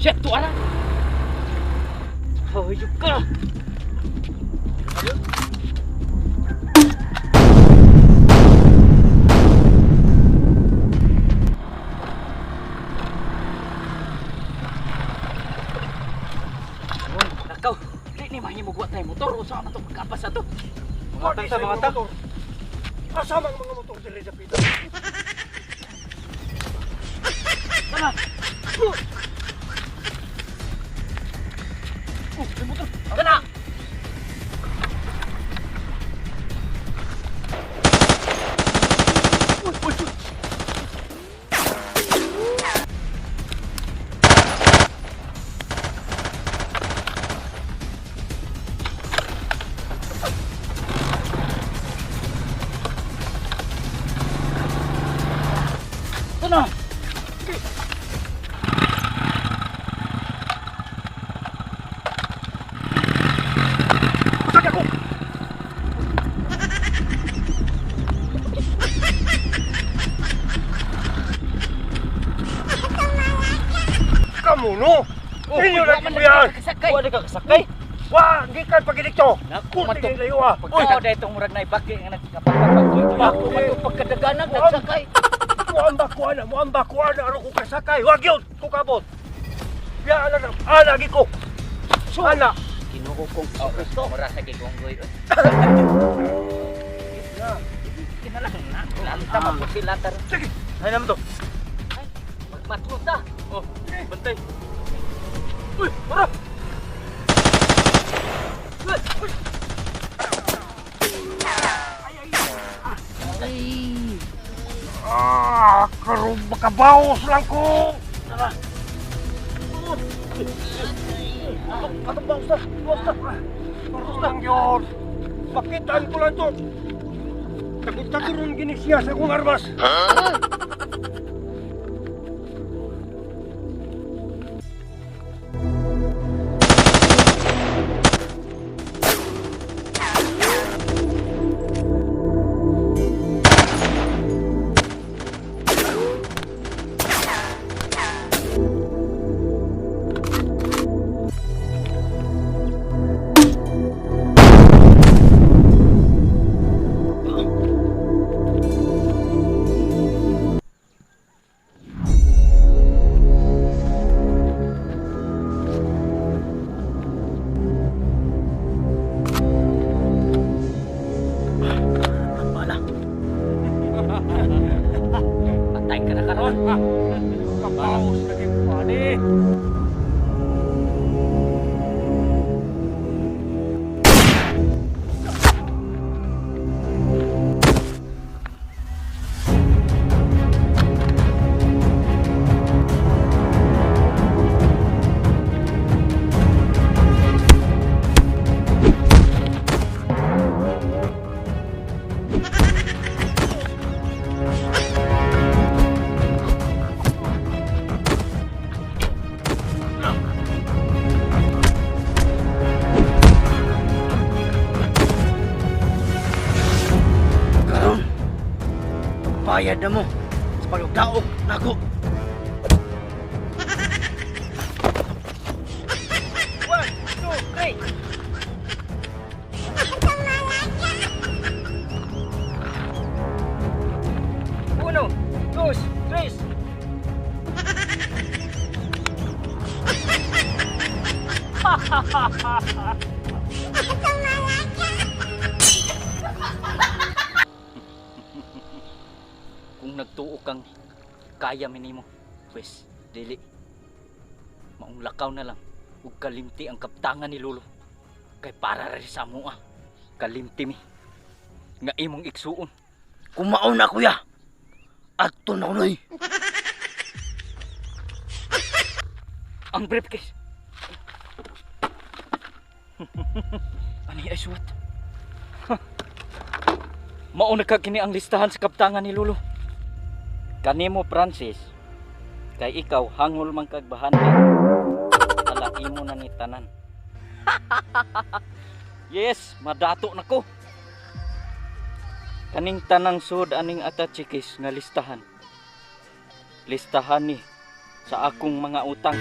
Shit, tuwa na! Hayop ka! Nakaw, di ni mahimo buat tayo motor o saan na ito pagkapas na ito? Mga tang sa mga tang. Kasama ang mga motor diri sa pita. Tama! May motor! Gana! Tana! Pasag ako! Kamu no? Inyo na kibuyan! Wala ka kasakay! Wah, hindi ka pag-inikto! Naku, Kunti mato. kayo layo ah! Pagkao dahil itong murag na ibaki nga nagkapagpapag. Ako matong pagkadaganan, nagsakay. Muambak ko ana, ano ko kasakay? Wag yun! Kukabot! Biya, ana, lagi ko! Ana! Kinuho kong gusto. Marasa kay Gonggoy. Kinalang na. Lanta mo po sila. Sige! Ay naman to! Magmatulog na. Oh, bantay! Uy! Para! Karong makabawas lang ko! Tara! Atong bawas na! Bawas na! Bawas lang yun! Pakitaan ko lang to! Takot-takuron gini siya sa akong armas! Patay ka na karon. Kabawas na kayo kumani! Bayad na mo sa pagdaog nako. One, two, three. Uno, dos, tres. Kung nagtuo kang kaya minimo, pues dili. Maong lakaw na lang ug kalimti ang kaptangan ni Lolo. Kay para ra sa amo kalimti mi nga imong igsuon. Kumaon na kuya. Adto na unoy. Ang briefcase. Ani ay suwat. Mao na ka kini ang listahan sa kaptangan ni Lolo. Kanimo Francis, kay ikaw hangol man kag bahandi. Ala imo na ni tanan. Yes, madato nako. Kaning tanang sud aning atachikis nga listahan. Listahan ni sa akong mga utang.